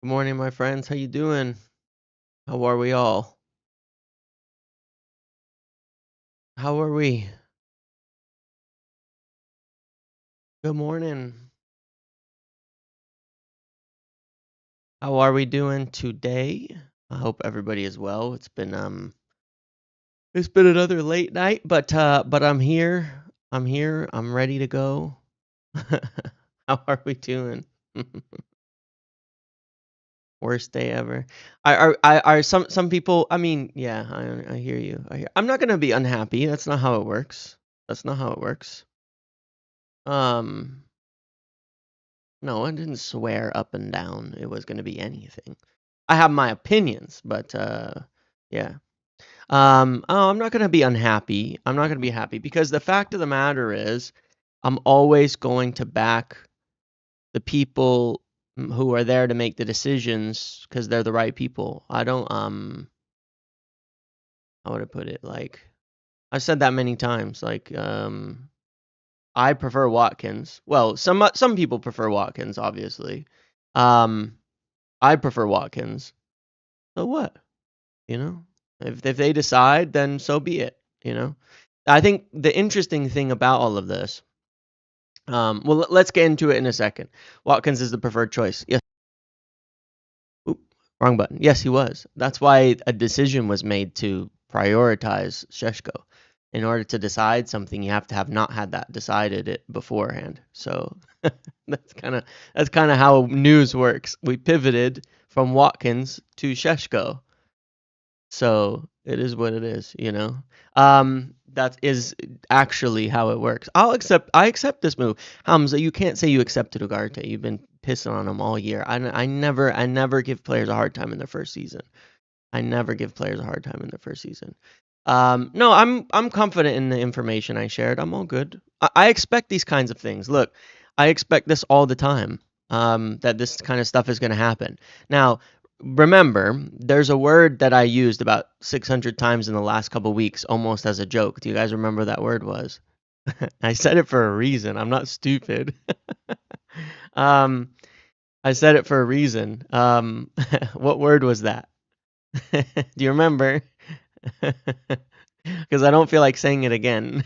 Good morning, my friends. How you doing? How are we all? How are we? Good morning. How are we doing today? I hope everybody is well. It's been another late night, but I'm here. I'm here. I'm ready to go. How are we doing? Worst day ever. Are some people? I mean, yeah, I hear you. I'm not gonna be unhappy. That's not how it works. That's not how it works. Um, No, I didn't swear up and down it was going to be anything. I have my opinions, but yeah. Oh, I'm not going to be unhappy. I'm not going to be happy because the fact of the matter is I'm always going to back the people who are there to make the decisions because they're the right people. I don't how would I put it? Like I've said that many times. I prefer Watkins. Well, some people prefer Watkins, obviously. Um I prefer Watkins. So what? You know? If they decide, then so be it, you know? I think the interesting thing about all of this, well, let's get into it in a second. Watkins is the preferred choice. Yes. Oop, wrong button. Yes, he was. That's why a decision was made to prioritize Seshko. In order to decide something, you have to have not had that decided it beforehand. So that's kind of how news works. We pivoted from Watkins to Seshko. So it is what it is, you know. That is actually how it works. I accept this move. Hamza, you can't say you accepted Ugarte. You've been pissing on him all year. I never give players a hard time in their first season. I never give players a hard time in their first season. No, I'm confident in the information I shared. I'm all good. I expect these kinds of things. Look, I expect this all the time. That this kind of stuff is going to happen. Now, remember, there's a word that I used about 600 times in the last couple weeks, almost as a joke. Do you guys remember what that word was? I said it for a reason. I'm not stupid. um, I said it for a reason. What word was that? Do you remember? Because I don't feel like saying it again.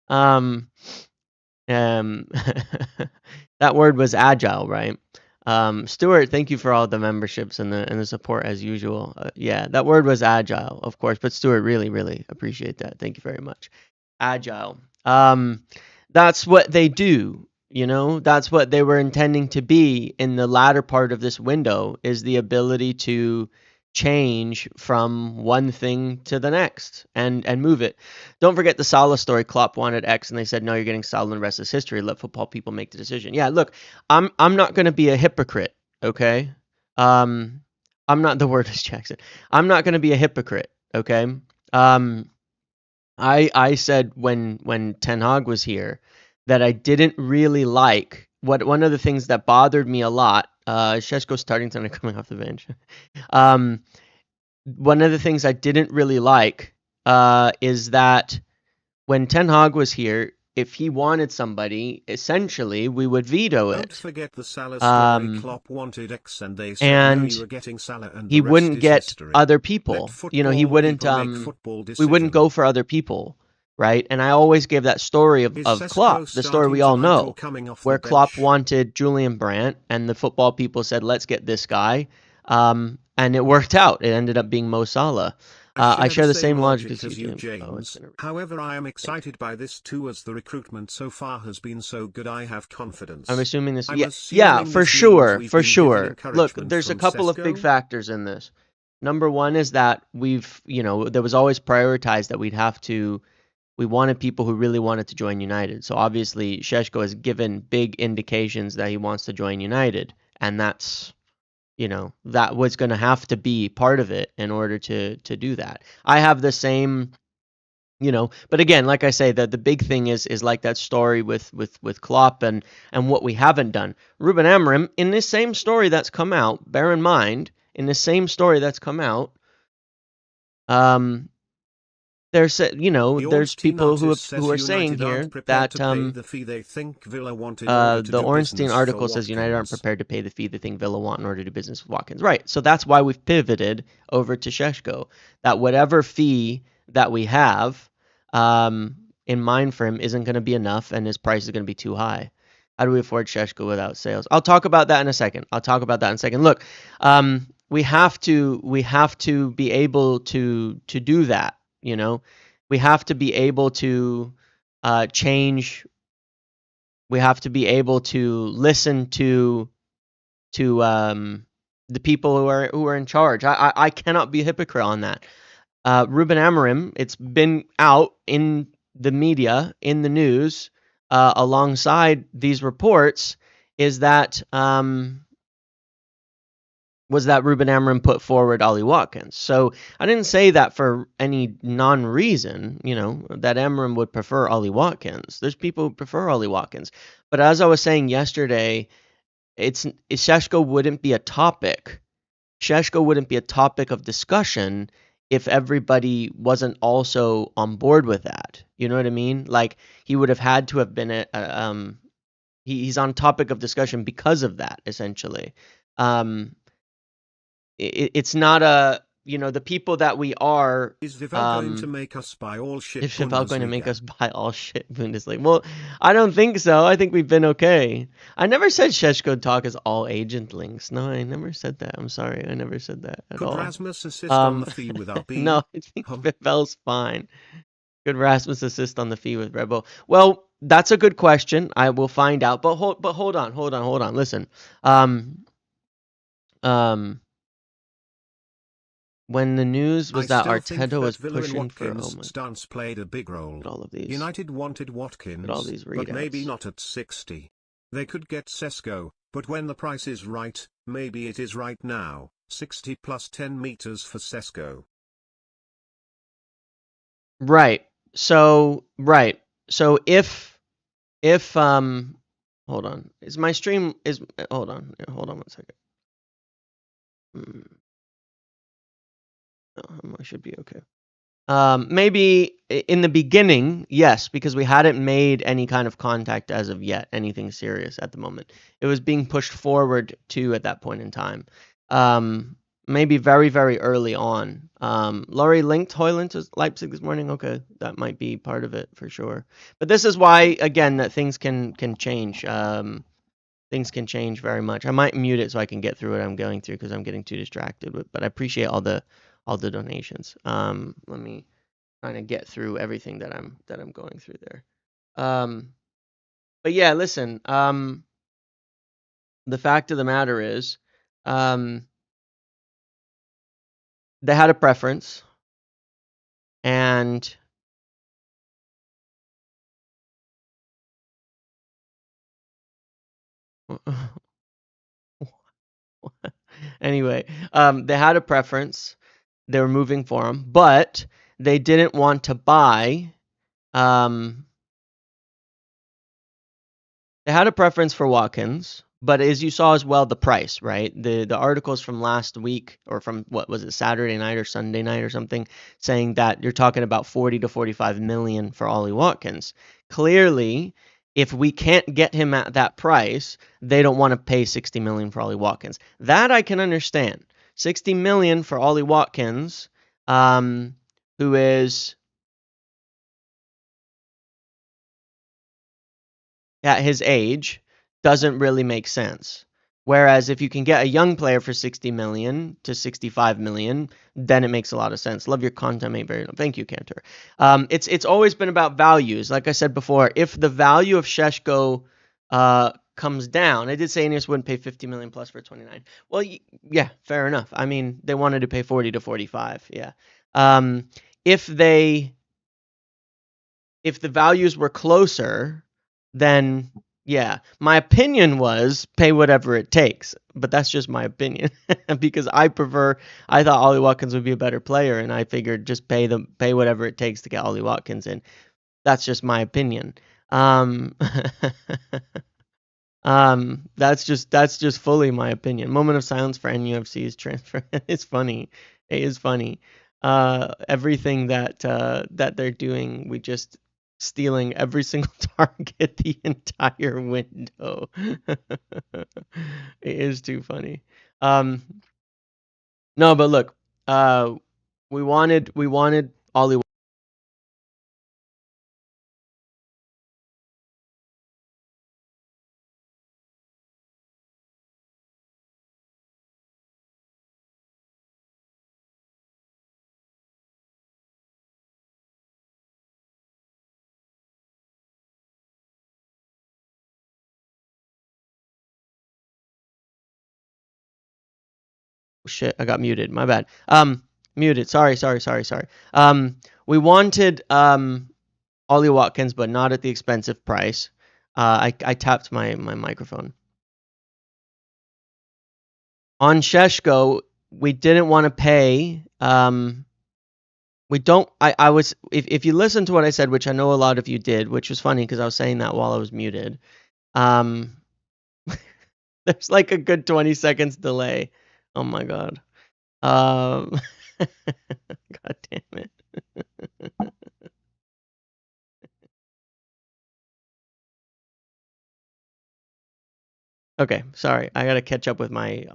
um, um, that word was agile, right? Stuart, thank you for all the memberships and the support as usual. Yeah, that word was agile, of course, but Stuart, really, really appreciate that. Thank you very much. Agile. That's what they do. You know, that's what they were intending to be in the latter part of this window is the ability to change from one thing to the next and move it. Don't forget the Salah story. Klopp wanted X, and they said, "No, you're getting Salah, and the rest is history. Let football people make the decision." Yeah, look, I'm not going to be a hypocrite, okay? Um, I'm not the word is Jackson. I'm not going to be a hypocrite, okay? Um, I said when Ten Hag was here that I didn't really like what one of the things that bothered me a lot. Seshko starting tonight coming off the bench. um, One of the things I didn't really like is that when Ten Hag was here, if he wanted somebody, essentially we would veto Don't it. forget the Salah story. Um, Klopp wanted X and they said no, you and are getting Salah and he the rest wouldn't is get history. other Let people. You know, he football wouldn't people make football we wouldn't decision. go for other people, right? And I always gave that story Is of Sesko Klopp, the story we starting all tonight or know, coming off the where Klopp bench? wanted Julian Brandt and the football people said, "Let's get this guy." And it worked out. It ended up being Mo Salah. I I share the share the same same logic logic as you, as you, James. Oh, it's James. gonna However, I am think. excited by this too as the recruitment so far has been so good. I have I'm confidence. assuming this. I'm Yeah, yeah, assuming for this means sure, we've for been given sure. Look, encouragement there's a from couple of big Sesko. factors in this. Number one is that there was always prioritized that we wanted people who really wanted to join United. So obviously, Seshko has given big indications that he wants to join United, and that was going to have to be part of it in order to do that. I have the same, but again, like I say, the big thing is like that story with Klopp and what we haven't done. Ruben Amorim, in this same story that's come out, bear in mind, in the same story that's come out, um, there's The there's Ornstein people artist who says are saying United aren't here prepared that to pay the fee they think Villa want in order to the do Ornstein business for article says United aren't Watkins. prepared to pay the fee they think Villa want in order to do business with Watkins. Right. So that's why we've pivoted over to Seshko. That whatever fee that we have in mind for him isn't going to be enough, and his price is going to be too high. How do we afford Seshko without sales? I'll talk about that in a second. Look, we have to be able to do that. We have to be able to change. We have to be able to listen to the people who are in charge. I cannot be a hypocrite on that. Ruben Amorim, it's been out in the media, in the news, alongside these reports, is that Ruben Amorim put forward Ollie Watkins. So I didn't say that for any non-reason, that Amorim would prefer Ollie Watkins. There's people who prefer Ollie Watkins. But as I was saying yesterday, Seshko wouldn't be a topic. Seshko wouldn't be a topic of discussion if everybody wasn't also on board with that. You know what I mean? Like, he would have had to have been he's on topic of discussion because of that, essentially. It's not the people that we are. Is Vivel going to make us buy all shit Is Vivel going to make Bundesliga? us buy all shit Bundesliga? Well, I don't think so. I think we've been okay. I never said Seshko talk is all agent links. No, I never said that. I'm sorry. I never said that at Could all. Rasmus assist on the fee with RB? No, I think Vivel's fine. Could Rasmus assist on the fee with Red Bull? Well, that's a good question. I will find out. But hold on. Listen. When the news was that Arteta was pushing for stance played a big role. all of these. United wanted Watkins, but maybe not at 60. They could get Sesko, but when the price is right, maybe it is right now, 60 plus 10 meters for Sesko. Right. So if hold on. Is my stream hold on 1 second. I should be okay. Maybe in the beginning, yes, because we hadn't made any kind of contact as of yet, anything serious at the moment. It was being pushed forward to at that point in time. Maybe very, very early on. Laurie linked Højlund to Leipzig this morning. Okay, that might be part of it for sure. But this is why, again, that things can change. Things can change very much. I might mute it so I can get through what I'm going through because I'm getting too distracted. But I appreciate all the donations. Let me trying to get through everything that I'm going through there. But yeah, listen. The fact of the matter is, they had a preference, and anyway, they had a preference. They were moving for him, but they didn't want to buy. They had a preference for Watkins, but as you saw as well, the price, right? The articles from last week, or from what was it, Saturday night or Sunday night or something, saying that you're talking about 40 to 45 million for Ollie Watkins. Clearly, if we can't get him at that price, they don't want to pay 60 million for Ollie Watkins. That I can understand. 60 million for Ollie Watkins, who is at his age, doesn't really make sense. Whereas if you can get a young player for 60 million to 65 million, then it makes a lot of sense. Love your content, mate. Very thank you, Cantor. It's always been about values. Like I said before, if the value of Seshko comes down, I did say INEOS wouldn't pay 50 million plus for 29. Well, yeah, fair enough. I mean, they wanted to pay 40 to 45. Yeah. If the values were closer, then yeah, my opinion was pay whatever it takes, but that's just my opinion because I thought Ollie Watkins would be a better player, and I figured just pay whatever it takes to get Ollie Watkins in. That's just my opinion. That's just fully my opinion. Moment of silence for NUFC's transfer. It's funny. It is funny. Everything that they're doing, we just stealing every single target, the entire window. It is too funny. No, but look, we wanted Ollie. Shit, I got muted. My bad. Muted. Sorry. We wanted Ollie Watkins, but not at the expensive price. I tapped my microphone. On Seshko, we didn't want to pay. We don't. I was. If you listen to what I said, which I know a lot of you did, which was funny because I was saying that while I was muted. There's like a good 20 seconds delay. Oh my god. God damn it. Okay, sorry. I gotta catch up with my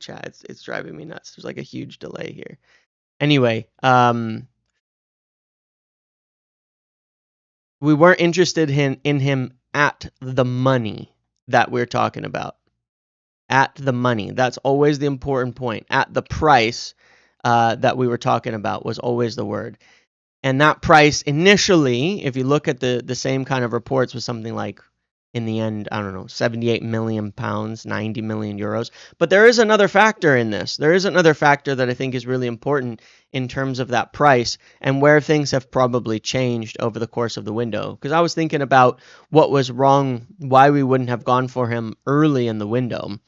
chat. It's driving me nuts. There's like a huge delay here. Anyway, we weren't interested in him at the money that we're talking about. At the money. That's always the important point. At the price that we were talking about was always the word. And that price initially, if you look at the same kind of reports, was something like, in the end, I don't know, 78 million pounds, 90 million euros. But there is another factor in this. There is another factor that I think is really important in terms of that price and where things have probably changed over the course of the window. Because I was thinking about what was wrong, why we wouldn't have gone for him early in the window.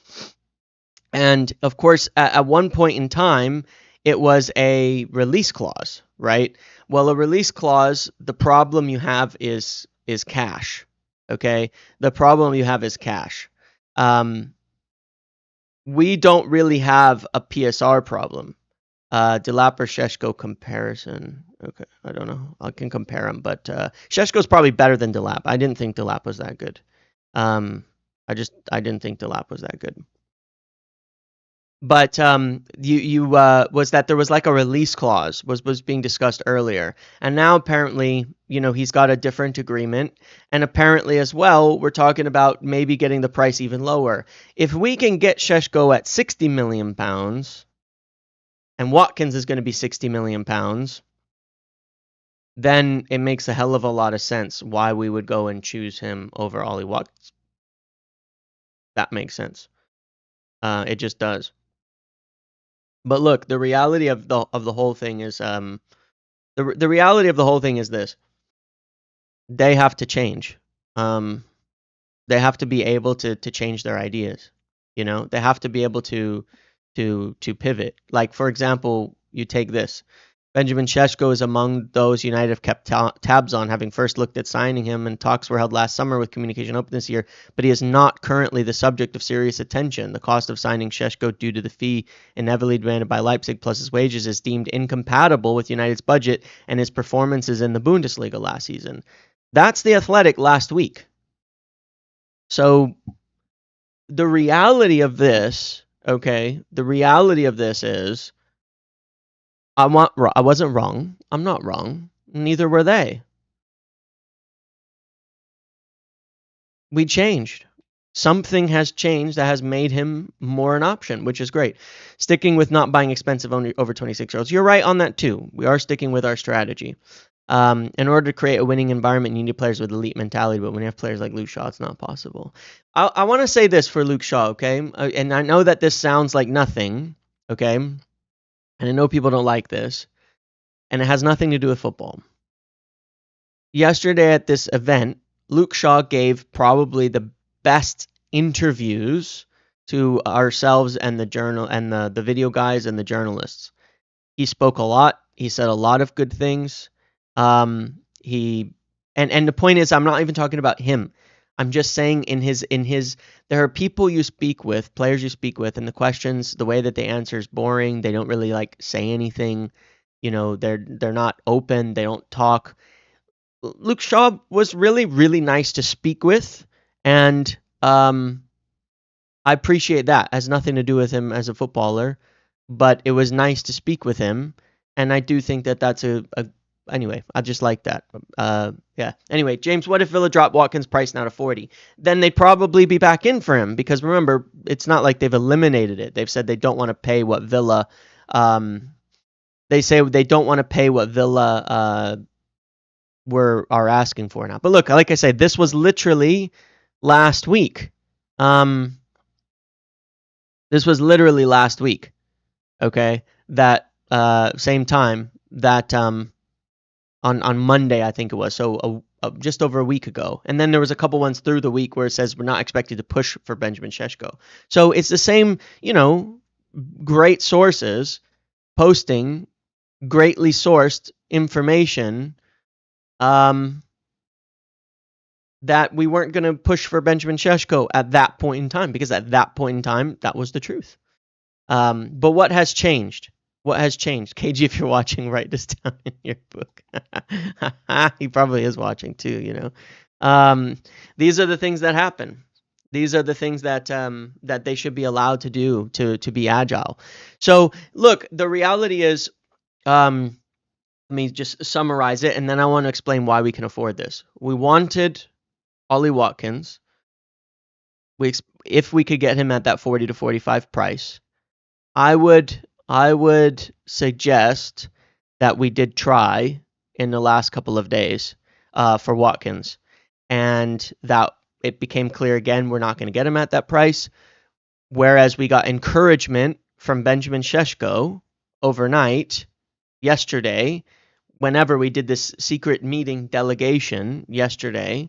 And of course, at one point in time, it was a release clause, right? Well, a release clause, the problem you have is cash. Okay, the problem you have is cash. We don't really have a PSR problem. Delap or Seshko comparison. Okay, I don't know. I can compare them, but Seshko's probably better than Delap. I didn't think Delap was that good. I didn't think Delap was that good. But you was that there was like a release clause was being discussed earlier, and now apparently he's got a different agreement, and apparently as well we're talking about maybe getting the price even lower. If we can get Seshko at 60 million pounds, and Watkins is going to be 60 million pounds, then it makes a hell of a lot of sense why we would go and choose him over Ollie Watkins. That makes sense. It just does. But look, the reality of the whole thing is the reality of the whole thing is this: they have to change. They have to be able to change their ideas. They have to be able to pivot. Like for example, you take this. Benjamin Seshko is among those United have kept tabs on, having first looked at signing him, and talks were held last summer with communication open this year, but he is not currently the subject of serious attention. The cost of signing Seshko due to the fee inevitably demanded by Leipzig plus his wages is deemed incompatible with United's budget and his performances in the Bundesliga last season. That's the Athletic last week. So the reality of this, the reality of this is I wasn't wrong. I'm not wrong. Neither were they. We changed. Something has changed that has made him more an option, which is great. Sticking with not buying expensive over 26-year-olds. You're right on that too. We are sticking with our strategy. In order to create a winning environment, you need players with elite mentality, but when you have players like Luke Shaw, it's not possible. I want to say this for Luke Shaw, okay? And I know that this sounds like nothing, okay? And I know people don't like this. And it has nothing to do with football. Yesterday at this event, Luke Shaw gave probably the best interviews to ourselves and the journal and the video guys and the journalists. He spoke a lot. He said a lot of good things. And the point is, I'm not even talking about him. I'm just saying in his there are people you speak with, players you speak with, and the questions, the way that they answer is boring. They don't really like say anything. they're not open. They don't talk. Luke Shaw was really, really nice to speak with, and I appreciate that. It has nothing to do with him as a footballer, but it was nice to speak with him, and I do think that that's anyway, I just like that. Yeah. Anyway, James, what if Villa dropped Watkins' price now to 40? Then they'd probably be back in for him, because remember, it's not like they've eliminated it. They've said they don't want to pay what Villa they say they don't want to pay what Villa are asking for now. But look, like I said, this was literally last week. This was literally last week. Okay, that same time that on Monday, I think it was. So just over a week ago. And then there was a couple ones through the week where it says we're not expected to push for Benjamin Seshko. So it's the same, great sources posting greatly sourced information that we weren't going to push for Benjamin Seshko at that point in time, because at that point in time, that was the truth. But what has changed? What has changed? KG, if you're watching, write this down in your book. He probably is watching too, These are the things that happen. These are the things that that they should be allowed to do to be agile. So, look, the reality is, let me just summarize it, and then I want to explain why we can afford this. We wanted Ollie Watkins. If we could get him at that 40 to 45 price, I would suggest that we did try in the last couple of days for Watkins, and that it became clear again we're not going to get him at that price. Whereas we got encouragement from Benjamin Seshko overnight yesterday, whenever we did this secret meeting delegation yesterday,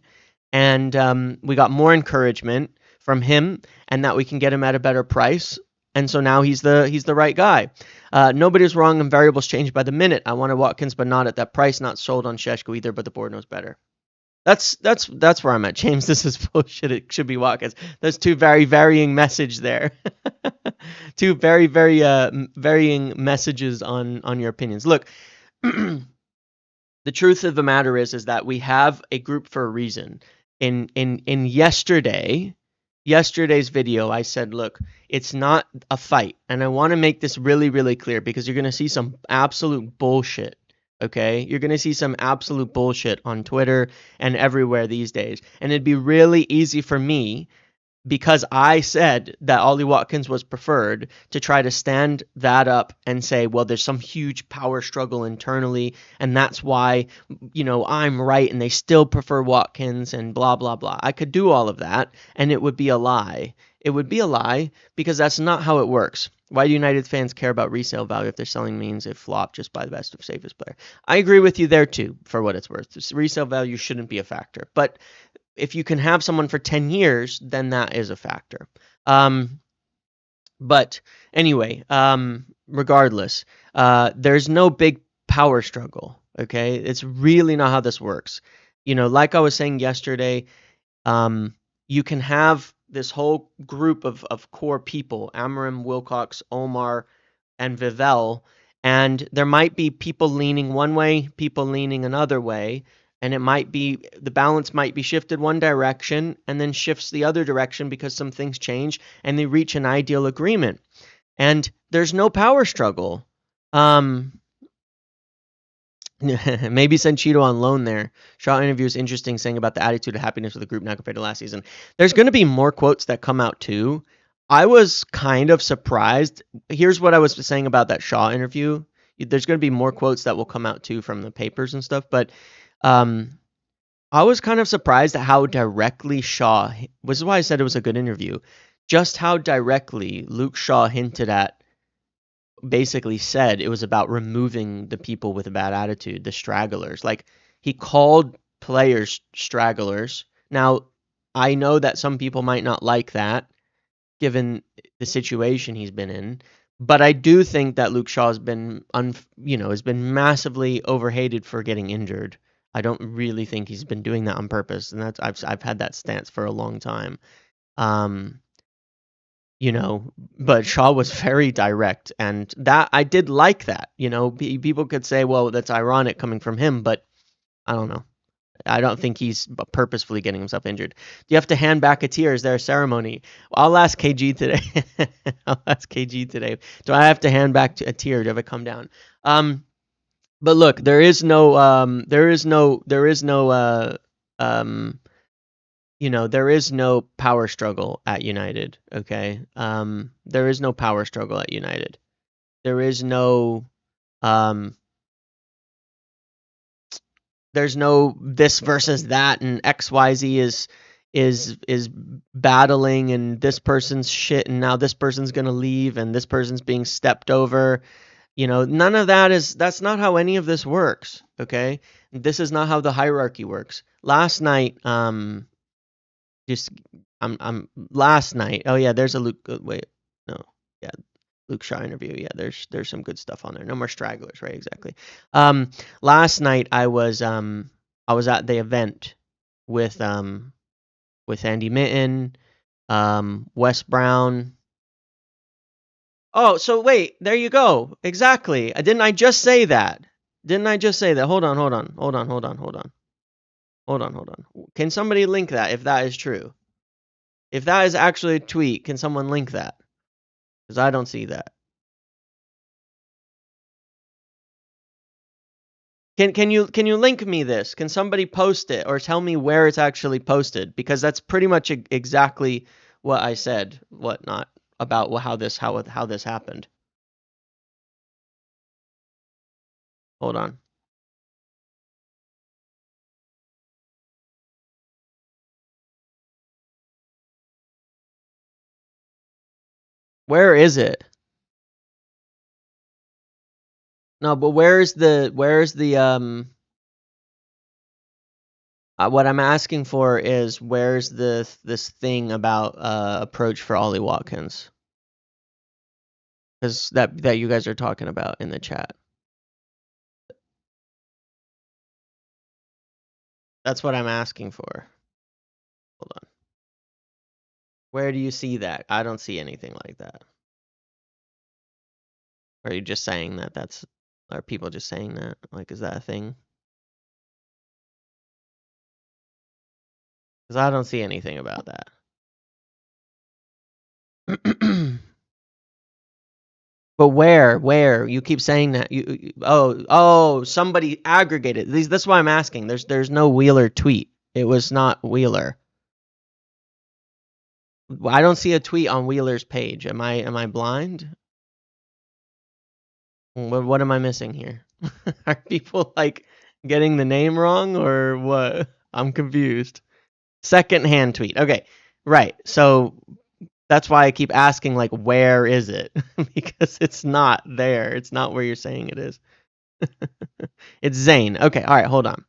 and we got more encouragement from him, and that we can get him at a better price. And so now he's the right guy. Nobody's wrong, and variables change by the minute. I wanted Watkins, but not at that price. Not sold on Seshko either, but the board knows better. That's where I'm at, James. This is bullshit. It should be Watkins. There's two very varying message there. Two very, very varying messages on your opinions. Look, the truth of the matter is that we have a group for a reason. In yesterday's video, I said, look, it's not a fight. And I want to make this really, really clear, because you're going to see some absolute bullshit. Okay? You're going to see some absolute bullshit on Twitter and everywhere these days. And it'd be really easy for me, because I said that Ollie Watkins was preferred, to try to stand that up and say, well, there's some huge power struggle internally, and that's why, I'm right, and they still prefer Watkins, and blah, blah, blah. I could do all of that, and it would be a lie. It would be a lie, because that's not how it works. Why do United fans care about resale value if they're selling means it flopped? Just buy the best of safest player. I agree with you there too, for what it's worth. Resale value shouldn't be a factor, but if you can have someone for 10 years, then that is a factor. But anyway, regardless, there's no big power struggle, okay? It's really not how this works. Like I was saying yesterday, you can have this whole group of core people, Amarim, Wilcox, Omar, and Vivell, and there might be people leaning one way, people leaning another way, and it might be, the balance might be shifted one direction and then shifts the other direction because some things change and they reach an ideal agreement. And there's no power struggle. Maybe send Cheeto on loan there. Shaw interview is interesting, saying about the attitude of happiness of the group now compared to last season. There's going to be more quotes that come out too. I was kind of surprised. Here's what I was saying about that Shaw interview. There's going to be more quotes that will come out too from the papers and stuff, but I was kind of surprised at how directly Shaw, this is why I said it was a good interview, just how directly Luke Shaw hinted at, basically said it was about removing the people with a bad attitude, the stragglers. Like, he called players stragglers. Now, I know that some people might not like that, given the situation he's been in, but I do think that Luke Shaw has been, has been massively overhated for getting injured. I don't really think he's been doing that on purpose, and I've had that stance for a long time. you know, but Shaw was very direct, and that I did like that. You know, people could say, well, that's ironic coming from him, but I don't know. I don't think he's purposefully getting himself injured. Do you have to hand back a tier? Is there a ceremony? I'll ask KG today. I'll ask KG today. Do I have to hand back a tier? Do I have to come down? But look, there is no, there is no power struggle at United. Okay, there is no power struggle at United. There is no, um, there's no this versus that, and XYZ is battling, and this person's shit, and now this person's gonna leave, and this person's being stepped over. None of that that's not how any of this works. Okay, this is not how the hierarchy works. Last night, just I'm last night. Oh yeah, there's a Luke. Wait, no, yeah, Luke Shaw interview. Yeah, there's some good stuff on there. No more stragglers, right? Exactly. Last night I was at the event with Andy Mitten, Wes Brown. Oh, so wait, there you go. Exactly. Didn't I just say that? Hold on. Can somebody link that if that is true? If that is actually a tweet, can someone link that? Because I don't see that. Can you link me this? Can somebody post it or tell me where it's actually posted? Because that's pretty much exactly what I said, whatnot, about how this happened. Hold on. Where is it? No, but where's the what I'm asking for is where's this thing about approach for Ollie Watkins? Because that you guys are talking about in the chat. That's what I'm asking for. Hold on. Where do you see that? I don't see anything like that. Or are you just saying that? Are people just saying that? Like, is that a thing? Because I don't see anything about that. But where? You keep saying that. Somebody aggregated. That's why I'm asking. There's no Wheeler tweet. It was not Wheeler. I don't see a tweet on Wheeler's page. Am I blind? What am I missing here? Are people like getting the name wrong or what? I'm confused. Second-hand tweet. Okay. Right. So that's why I keep asking, like, where is it? Because it's not there. It's not where you're saying it is. It's Zane. Okay. All right. Hold on.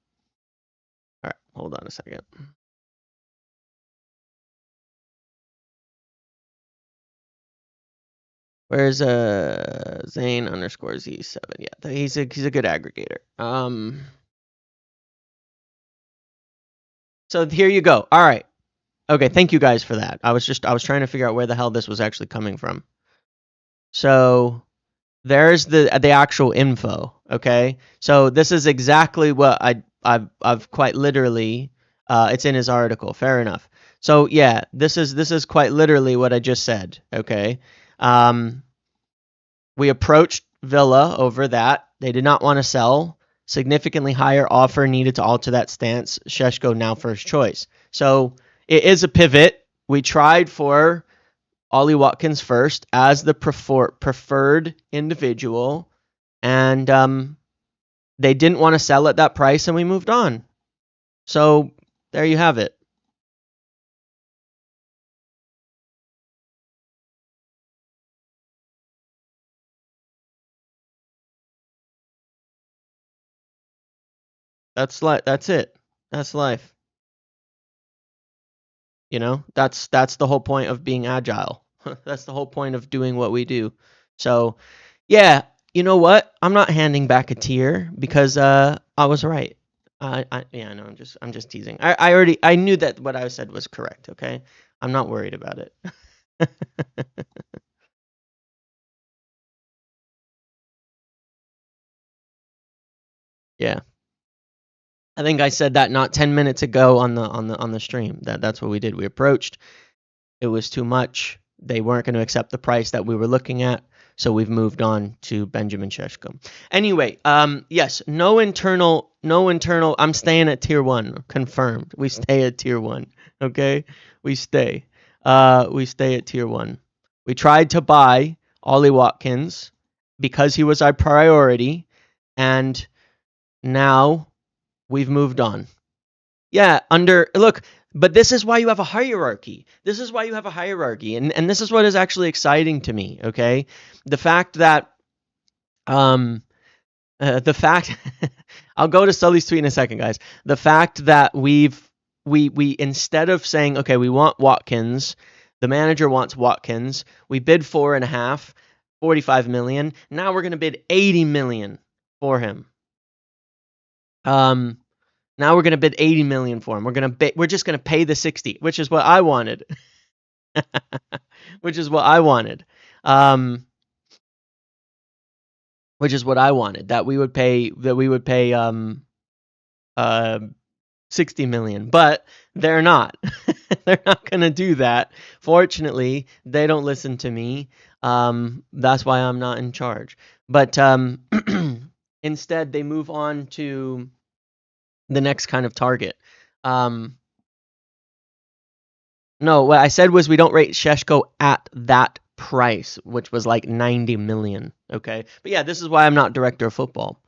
All right. Hold on a second. Where's Zane underscore Z7? Yeah, he's a good aggregator. So here you go. All right. Okay, thank you guys for that. I was trying to figure out where the hell this was actually coming from. So there's the actual info. Okay, so this is exactly what I've quite literally. It's in his article. Fair enough. So yeah, this is quite literally what I just said. Okay. We approached Villa over that. They did not want to sell. Significantly higher offer needed to alter that stance. Seshko now first choice. So it is a pivot. We tried for Ollie Watkins first as the preferred individual, and they didn't want to sell at that price, and we moved on. So there you have it. That's it. That's life. That's the whole point of being agile. That's the whole point of doing what we do. So, yeah, you know what? I'm not handing back a tier because I was right. No, I'm just teasing. I knew that what I said was correct. Okay, I'm not worried about it. Yeah. I think I said that not 10 minutes ago on the stream. That's what we did. We approached. It was too much. They weren't going to accept the price that we were looking at, so we've moved on to Benjamin Seshko. Anyway, yes, no internal. I'm staying at tier 1, confirmed. We stay at tier 1, okay? We stay at tier 1. We tried to buy Ollie Watkins because he was our priority, and now we've moved on. Yeah, look, but this is why you have a hierarchy. This is why you have a hierarchy, and this is what is actually exciting to me. Okay, the fact that the fact I'll go to Sully's tweet in a second, guys. The fact that we instead of saying, okay, we want Watkins, the manager wants Watkins, we bid 4.5, 45 million. Now we're gonna bid 80 million for him. Now we're gonna bid 80 million for him. We're just gonna pay the 60, which is what I wanted. Which is what I wanted. Which is what I wanted. That we would pay 60 million. But they're not. They're not gonna do that. Fortunately, they don't listen to me. That's why I'm not in charge. But instead they move on to the next kind of target. No, what I said was we don't rate Seshko at that price, which was like 90 million. Okay, but yeah, this is why I'm not director of football.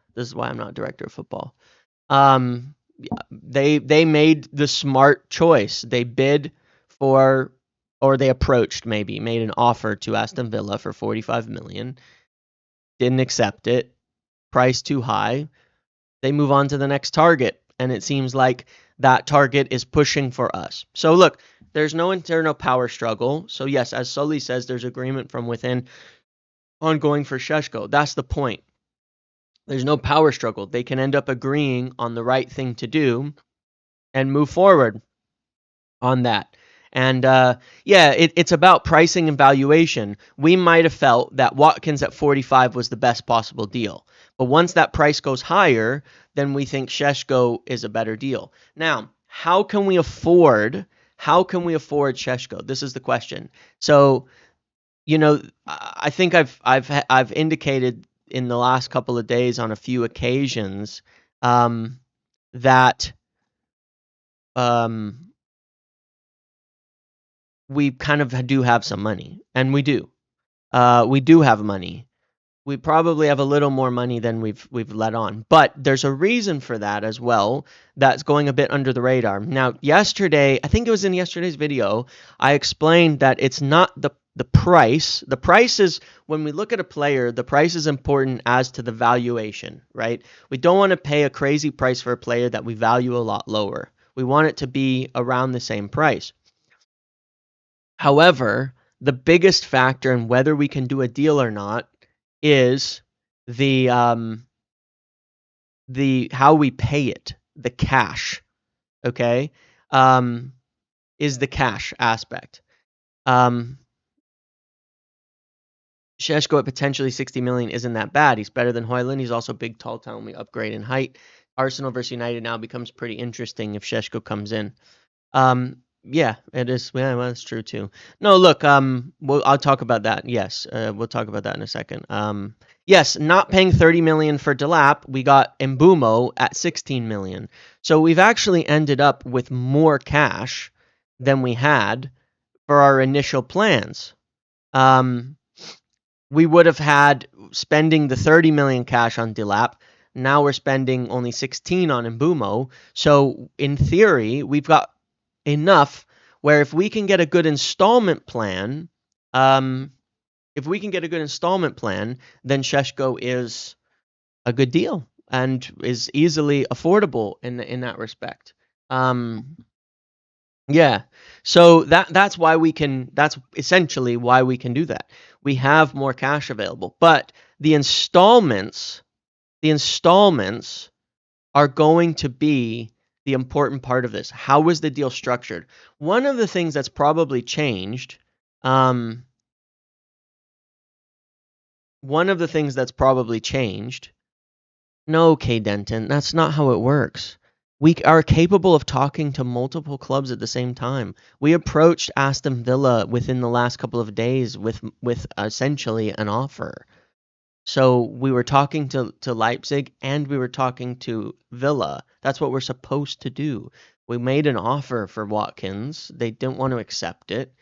They made the smart choice. They bid for, or they made an offer to Aston Villa for 45 million. Didn't accept it. Price too high. They move on to the next target, and it seems like that target is pushing for us. So look, there's no internal power struggle. So yes, as Sully says, there's agreement from within on going for Seshko. That's the point. There's no power struggle. They can end up agreeing on the right thing to do and move forward on that. And it's about pricing and valuation. We might have felt that Watkins at 45 was the best possible deal. But once that price goes higher, then we think Seshko is a better deal. Now, how can we afford Seshko? This is the question. So, I think I've indicated in the last couple of days on a few occasions that we kind of do have some money, and we do. We do have money. We probably have a little more money than we've let on, but there's a reason for that as well. That's going a bit under the radar. Now, yesterday, I think it was in yesterday's video, I explained that it's not the price. The price is, when we look at a player, the price is important as to the valuation, right? We don't want to pay a crazy price for a player that we value a lot lower. We want it to be around the same price. However, the biggest factor in whether we can do a deal or not is the how we pay it, the cash. Okay, is the cash aspect. Seshko at potentially 60 million isn't that bad. He's better than Højlund. He's also big, tall, talent. We upgrade in height. Arsenal versus United now becomes pretty interesting if Seshko comes in. Yeah, it is. Yeah, well, that's true too. No, look, I'll talk about that. Yes, we'll talk about that in a second. Yes, not paying 30 million for Delap, we got Mbumo at 16 million. So we've actually ended up with more cash than we had for our initial plans. We would have had spending the 30 million cash on Delap. Now we're spending only 16 on Mbumo. So in theory, we've got enough where if we can get a good installment plan, then Seshko is a good deal and is easily affordable in that respect. Yeah. So that's why we can. That's essentially why we can do that. We have more cash available, but the installments are going to be the important part of this. How was the deal structured? One of the things that's probably changed One of the things that's probably changed. No, K. Denton, that's not how it works. We are capable of talking to multiple clubs at the same time. We approached Aston Villa within the last couple of days with essentially an offer. So we were talking to Leipzig and we were talking to Villa. That's what we're supposed to do. We made an offer for Watkins. They didn't want to accept it.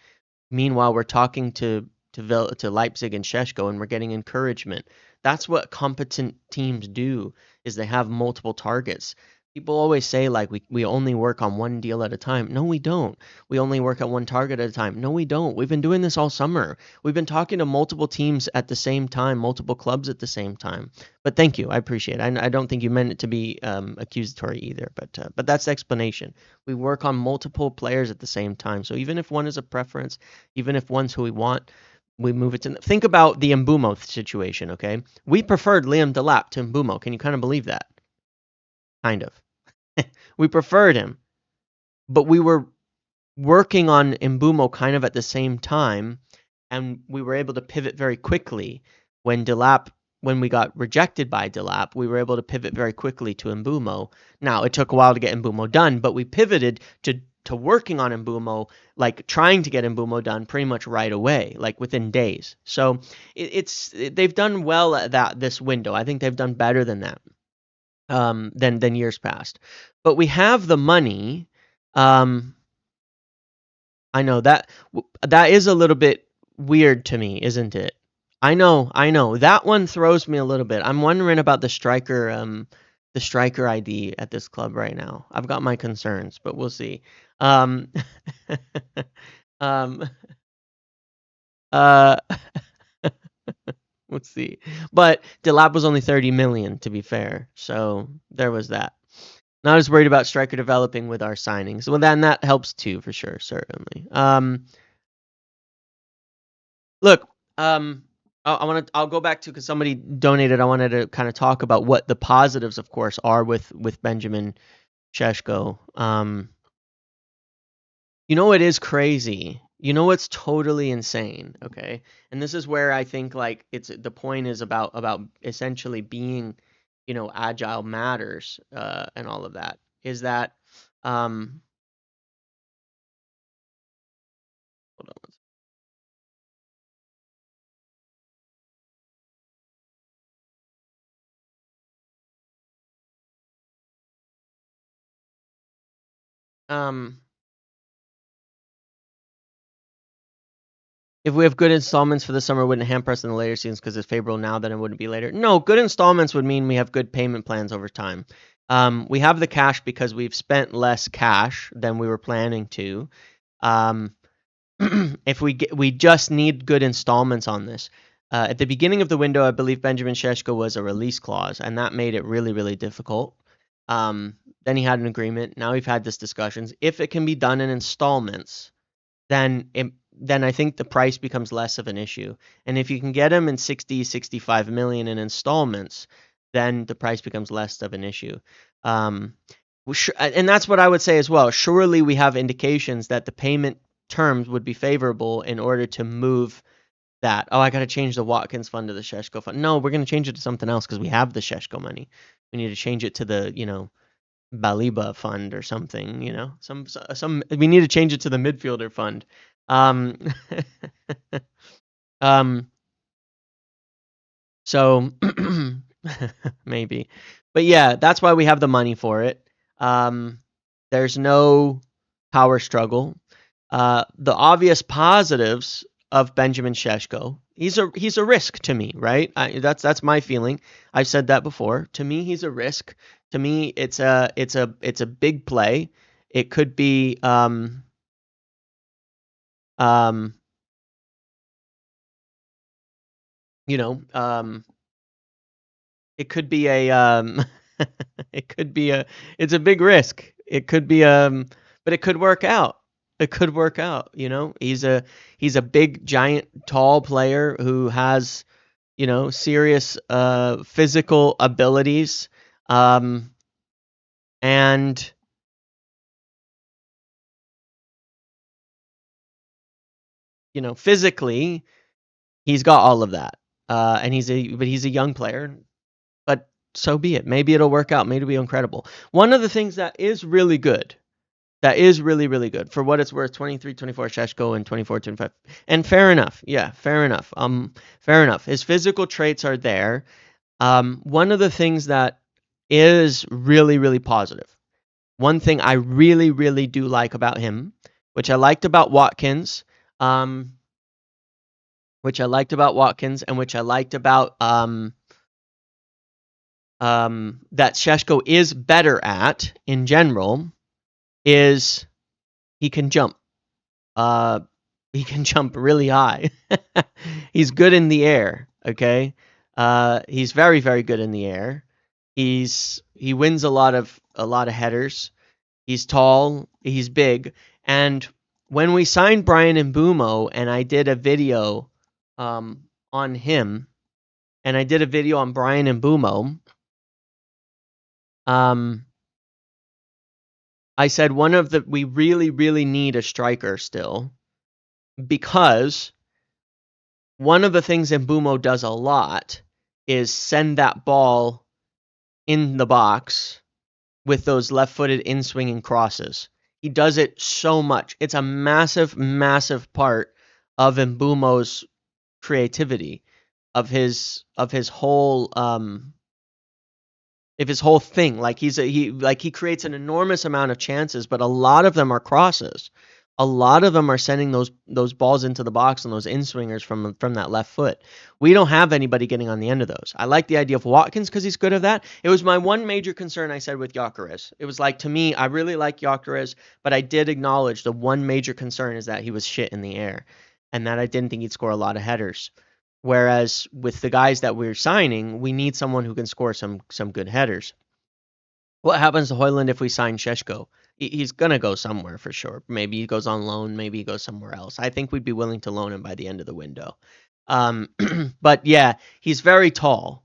Meanwhile, we're talking to Leipzig and Seshko, and we're getting encouragement. That's what competent teams do, is they have multiple targets. People always say, like, we only work on one deal at a time. No, we don't. We only work at one target at a time. No, we don't. We've been doing this all summer. We've been talking to multiple teams at the same time, multiple clubs at the same time. But thank you. I appreciate it. I don't think you meant it to be accusatory either, but that's the explanation. We work on multiple players at the same time. So even if one is a preference, even if one's who we want, we move it to. Think about the Mbumo situation, okay? We preferred Liam Delap to Mbumo. Can you kind of believe that? Kind of. We preferred him, but we were working on Mbumo kind of at the same time, and we were able to pivot very quickly. When we got rejected by Delap, we were able to pivot very quickly to Mbumo. Now, it took a while to get Mbumo done, but we pivoted to working on Mbumo, like trying to get Mbumo done pretty much right away, like within days. So they've done well at this window. I think they've done better than that, than years past. But we have the money. I know that is a little bit weird to me, isn't it? I know. That one throws me a little bit. I'm wondering about the striker ID at this club right now. I've got my concerns, but we'll see. Um, um, uh, let's see. But Delap was only 30 million, to be fair. So there was that. Not as worried about striker developing with our signings. Well, then that helps too, for sure, certainly. Look, I'll go back to, because somebody donated. I wanted to kind of talk about what the positives, of course, are with Benjamin Seshko. It is crazy. It's totally insane. Okay, and this is where I think like the point is about essentially being, agile matters, and all of that. Is that hold on. If we have good installments for the summer, it wouldn't hamper us in the later seasons because it's favorable now, then it wouldn't be later. No, good installments would mean we have good payment plans over time. We have the cash because we've spent less cash than we were planning to. If we just need good installments on this. At the beginning of the window, I believe Benjamin Seshko was a release clause, and that made it really, really difficult. Then he had an agreement. Now we've had this discussions. If it can be done in installments, then I think the price becomes less of an issue. And if you can get him in 60, 65 million in installments, then the price becomes less of an issue. And that's what I would say as well. Surely we have indications that the payment terms would be favorable in order to move that. Oh, I got to change the Watkins fund to the Seshko fund. No, we're going to change it to something else because we have the Seshko money. We need to change it to the, Baliba fund or something, some we need to change it to the midfielder fund. So maybe. But yeah, that's why we have the money for it. There's no power struggle. The obvious positives of Benjamin Seshko, he's a risk to me, right? That's my feeling. I've said that before. To me, he's a risk. To me, it's a big play. It could be it could be a it could be it's a big risk. It could be but it could work out. It could work out, He's a big, giant, tall player who has, serious physical abilities. And physically, he's got all of that. And he's a young player, but so be it. Maybe it'll work out. Maybe it'll be incredible. One of the things that is really good, really good, for what it's worth, 23, 24 Seshko and 24, 25. And fair enough. Yeah, fair enough. Fair enough. His physical traits are there. One of the things that is really, really positive, one thing I really, really do like about him, which I liked about Watkins, and which I liked about that Seshko is better at in general, is he can jump. He can jump really high. He's good in the air, okay? He's very, very good in the air. He wins a lot of headers. He's tall, he's big, and when we signed Bryan Mbeumo, and I did a video on him, and I did a video on Bryan Mbeumo, I said we really, really need a striker still, because one of the things Mbeumo does a lot is send that ball in the box with those left-footed in-swinging crosses. He does it so much. It's a massive, massive part of Mbeumo's creativity, of his whole thing. Like he creates an enormous amount of chances, but a lot of them are crosses. A lot of them are sending those balls into the box and those in-swingers from that left foot. We don't have anybody getting on the end of those. I like the idea of Watkins because he's good at that. It was my one major concern I said with Gyökeres. It was like, to me, I really like Gyökeres, but I did acknowledge the one major concern is that he was shit in the air, and that I didn't think he'd score a lot of headers. Whereas with the guys that we're signing, we need someone who can score some good headers. What happens to Højlund if we sign Seshko? He's going to go somewhere for sure. Maybe he goes on loan. Maybe he goes somewhere else. I think we'd be willing to loan him by the end of the window. But yeah, he's very tall,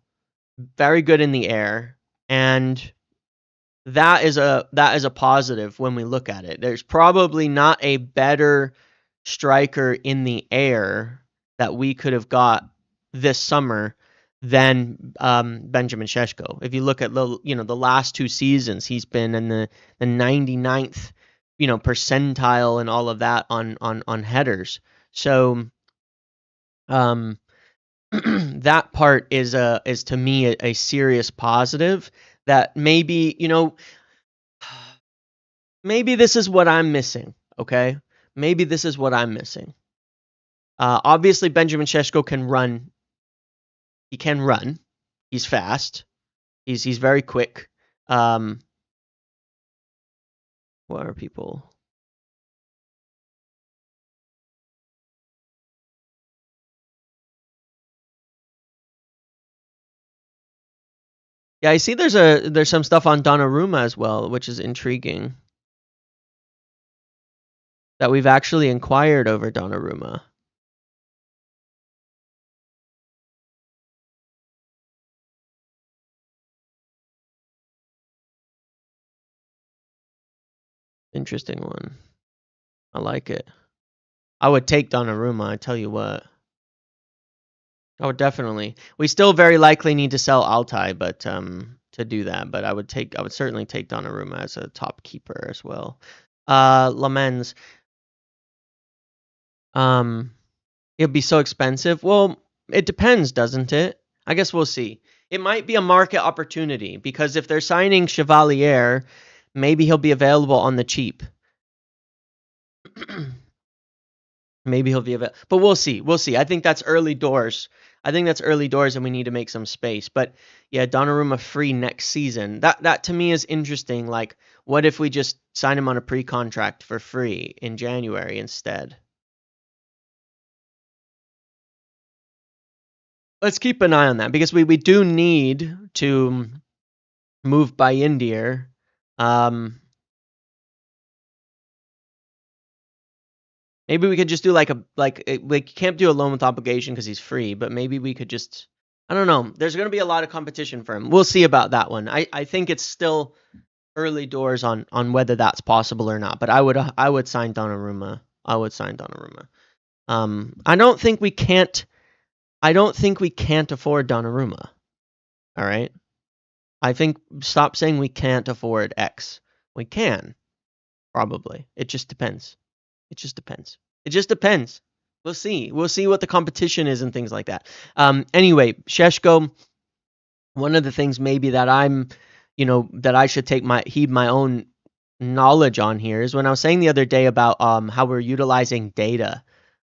very good in the air, and that is a positive when we look at it. There's probably not a better striker in the air that we could have got this summer than Benjamin Seshko. If you look at the last two seasons, he's been in the 99th percentile and all of that on headers. So that part is to me a serious positive, that maybe this is what I'm missing. Okay, maybe this is what I'm missing. Obviously, Benjamin Seshko can run. He can run. He's fast. He's very quick. What are people? Yeah, I see there's some stuff on Donnarumma as well, which is intriguing. That we've actually inquired over Donnarumma. Interesting one. I like it. I would take Donnarumma, I tell you what. I would definitely. We still very likely need to sell Altai, but to do that. But I would certainly take Donnarumma as a top keeper as well. Lamens. It'd be so expensive. Well, it depends, doesn't it? I guess we'll see. It might be a market opportunity, because if they're signing Chevalier, maybe he'll be available on the cheap. Maybe he'll be available. But we'll see. We'll see. I think that's early doors. And we need to make some space. But yeah, Donnarumma free next season. That to me is interesting. Like, what if we just sign him on a pre-contract for free in January instead? Let's keep an eye on that, because we do need to move by India. Maybe we could just do we can't do a loan with obligation because he's free, but maybe we could just, I don't know. There's going to be a lot of competition for him. We'll see about that one. I think it's still early doors on whether that's possible or not, but I would sign Donnarumma. I don't think we can't afford Donnarumma. All right. I think stop saying we can't afford X. We can, probably. It just depends. It just depends. We'll see. We'll see what the competition is and things like that. Anyway, Seshko, one of the things maybe that that I should heed my own knowledge on here is when I was saying the other day about how we're utilizing data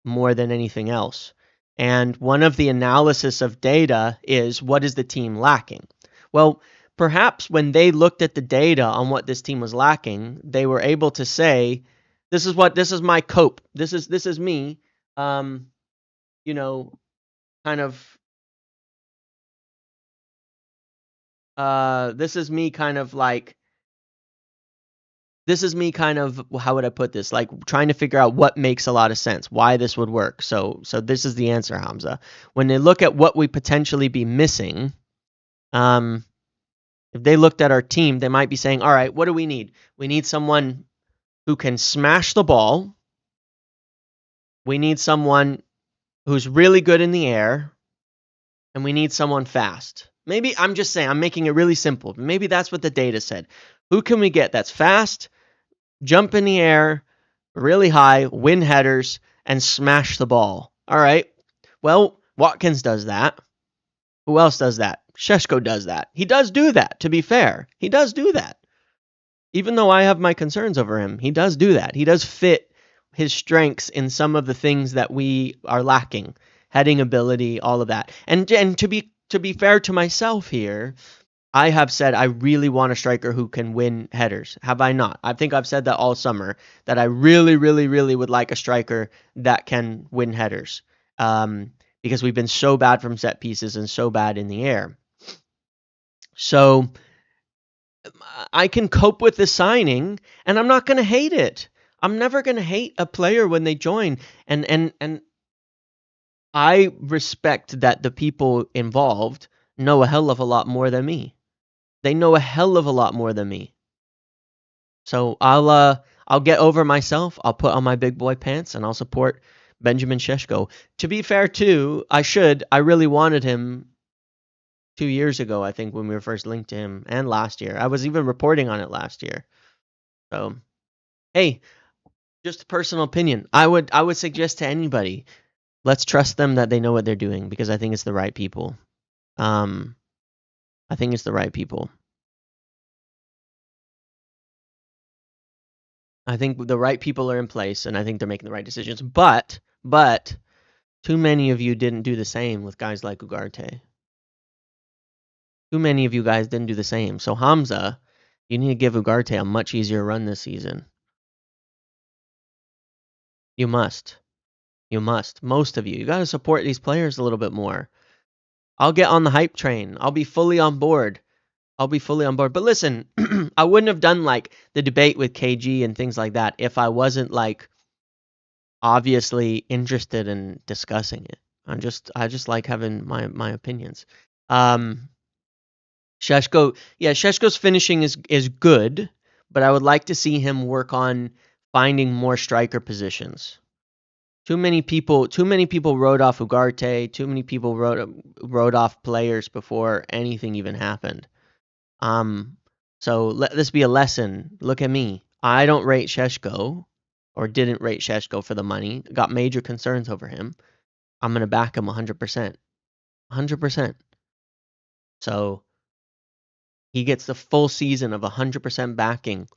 more than anything else. And one of the analysis of data is, what is the team lacking? Well, perhaps when they looked at the data on what this team was lacking, they were able to say, this is my cope. This is me, you know, kind of, this is me kind of like, how would I put this? Like trying to figure out what makes a lot of sense, why this would work. So this is the answer, Hamza. When they look at what we potentially be missing, if they looked at our team, they might be saying, all right, what do we need? We need someone who can smash the ball. We need someone who's really good in the air. And we need someone fast. Maybe I'm just saying, I'm making it really simple. Maybe that's what the data said. Who can we get that's fast, jump in the air, really high, win headers, and smash the ball? All right. Well, Watkins does that. Who else does that? Seshko does that. He does do that, to be fair. He does do that. Even though I have my concerns over him, he does do that. He does fit his strengths in some of the things that we are lacking. Heading ability, all of that. And to be fair to myself here, I have said I really want a striker who can win headers. Have I not? I think I've said that all summer, that I really, really, really would like a striker that can win headers. Because we've been so bad from set pieces and so bad in the air. So I can cope with the signing, and I'm not going to hate it. I'm never going to hate a player when they join. And I respect that the people involved know a hell of a lot more than me. They know a hell of a lot more than me. So I'll get over myself. I'll put on my big boy pants and I'll support Benjamin Seshko. To be fair too, I really wanted him 2 years ago, I think, when we were first linked to him, and last year. I was even reporting on it last year. So, hey, just a personal opinion. I would suggest to anybody, let's trust them that they know what they're doing, because I think it's the right people. I think it's the right people. I think the right people are in place, and I think they're making the right decisions. But too many of you didn't do the same with guys like Ugarte. Too many of you guys didn't do the same. So Hamza, you need to give Ugarte a much easier run this season. You must. You must. Most of you. You got to support these players a little bit more. I'll get on the hype train. I'll be fully on board. But listen, I wouldn't have done like the debate with KG and things like that if I wasn't like obviously interested in discussing it. I just like having my opinions. Seshko's finishing is good, but I would like to see him work on finding more striker positions. Too many people wrote off Ugarte. Too many people wrote off players before anything even happened. So let this be a lesson. Look at me. I don't rate Seshko, or didn't rate Seshko for the money. Got major concerns over him. I'm gonna back him 100%. 100%. So he gets the full season of 100% backing,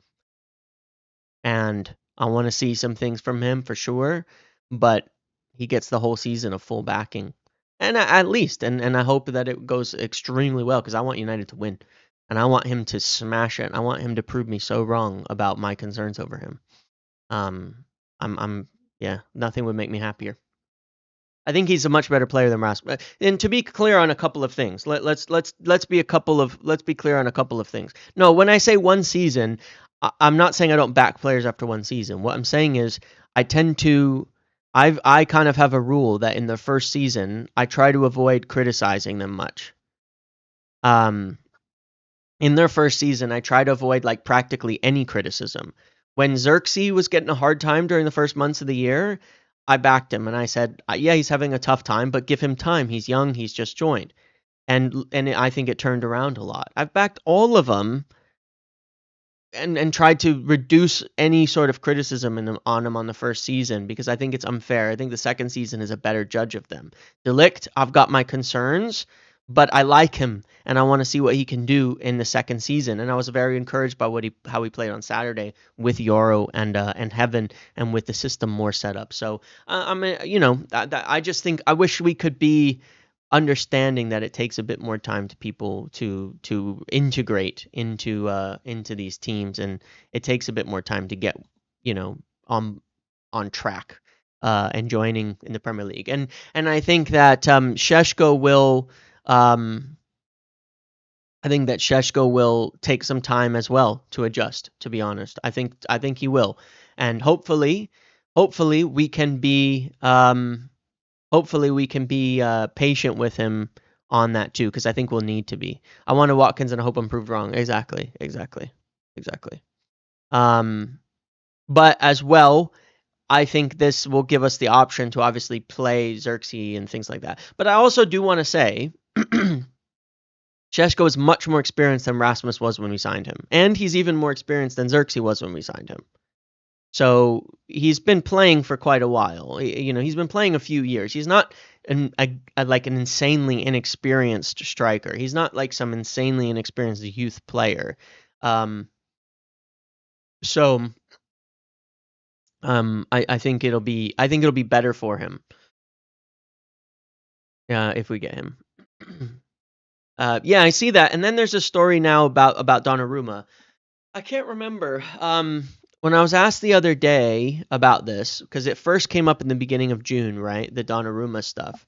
and I want to see some things from him for sure. But he gets the whole season of full backing, and at least, and I hope that it goes extremely well, because I want United to win, and I want him to smash it. I want him to prove me so wrong about my concerns over him. Nothing would make me happier. I think he's a much better player than Rasmus. And to be clear on a couple of things, let's be clear on a couple of things. No, when I say one season, I'm not saying I don't back players after one season. What I'm saying is I kind of have a rule that in the first season I try to avoid criticizing them much. In their first season, I try to avoid like practically any criticism. When Xerxes was getting a hard time during the first months of the year, I backed him and I said, yeah, he's having a tough time, but give him time. He's young. He's just joined. And I think it turned around a lot. I've backed all of them and tried to reduce any sort of criticism on him on the first season because I think it's unfair. I think the second season is a better judge of them. De Ligt, I've got my concerns, but I like him and I want to see what he can do in the second season. And I was very encouraged by how he played on Saturday with Yoro and Heaven and with the system more set up. So I just think I wish we could be understanding that it takes a bit more time to people to integrate into these teams, and it takes a bit more time to get on track and joining in the Premier League. And I think that Seshko will take some time as well to adjust, to be honest. I think he will. And hopefully we can be patient with him on that too, because I think we'll need to be. I wanted Watkins, and I hope I'm proved wrong. Exactly. But as well, I think this will give us the option to obviously play Xerxes and things like that. But I also do want to say, Seshko is much more experienced than Rasmus was when we signed him, and he's even more experienced than Xerxes was when we signed him. So he's been playing for quite a while. He's been playing a few years. He's not like an insanely inexperienced striker. He's not like some insanely inexperienced youth player. I think it'll be better for him if we get him. Yeah, I see that. And then there's a story now about Donnarumma. I can't remember. When I was asked the other day about this, because it first came up in the beginning of June, right? The Donnarumma stuff.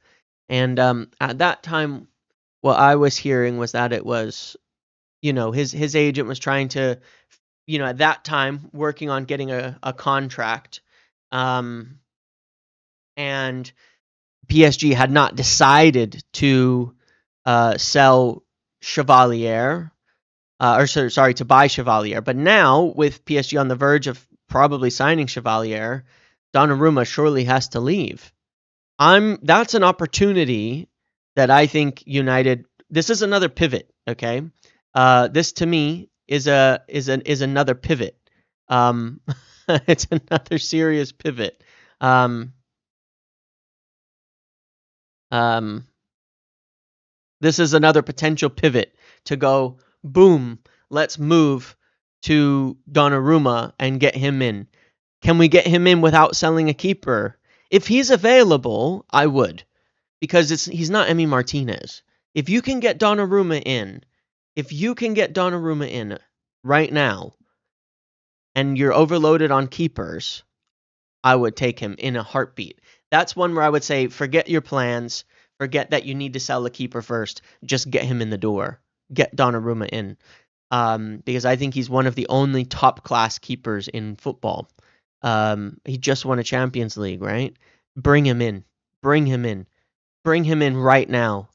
And at that time, what I was hearing was that it was, his agent was trying to, at that time, working on getting a contract. And PSG had not decided to sell Chevalier. To buy Chevalier. But now, with PSG on the verge of probably signing Chevalier, Donnarumma surely has to leave. That's an opportunity that I think United. This is another pivot. Okay, this to me is another pivot. It's another serious pivot. This is another potential pivot to go. Boom, let's move to Donnarumma and get him in. Can we get him in without selling a keeper? If he's available, I would. Because he's not Emi Martinez. If you can get Donnarumma in right now, and you're overloaded on keepers, I would take him in a heartbeat. That's one where I would say, forget your plans. Forget that you need to sell a keeper first. Just get him in the door. Get Donnarumma in, because I think he's one of the only top-class keepers in football. He just won a Champions League, right? Bring him in right now.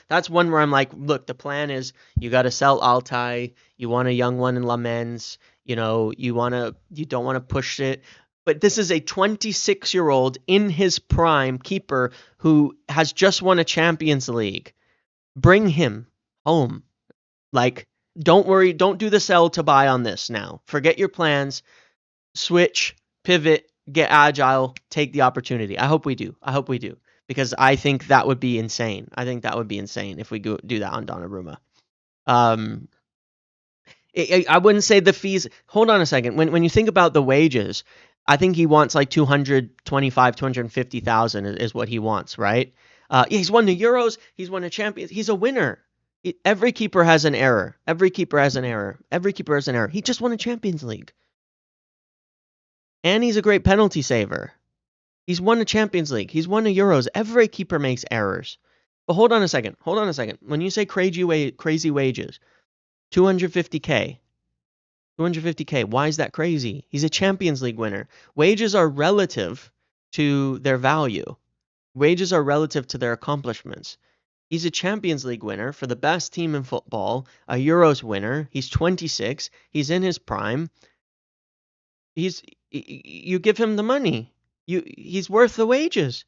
That's one where I'm like, look, the plan is you got to sell Altai. You want a young one in Lamens. You don't want to push it. But this is a 26-year-old in his prime keeper who has just won a Champions League. Bring him home. Like, don't worry, don't do the sell to buy on this now. Forget your plans, switch, pivot, get agile, take the opportunity. I hope we do. Because I think that would be insane. If we do that on Donnarumma. I wouldn't say the fees. Hold on a second. When you think about the wages, I think he wants like 250,000 is what he wants, right? He's won the Euros. He's won a Champions. He's a winner. Every keeper has an error. He just won a Champions League. And he's a great penalty saver. He's won a Champions League. He's won the Euros. Every keeper makes errors. But hold on a second. When you say crazy wages, 250K. Why is that crazy? He's a Champions League winner. Wages are relative to their value. Wages are relative to their accomplishments. He's a Champions League winner for the best team in football, a Euros winner. He's 26. He's in his prime. You give him the money. He's worth the wages.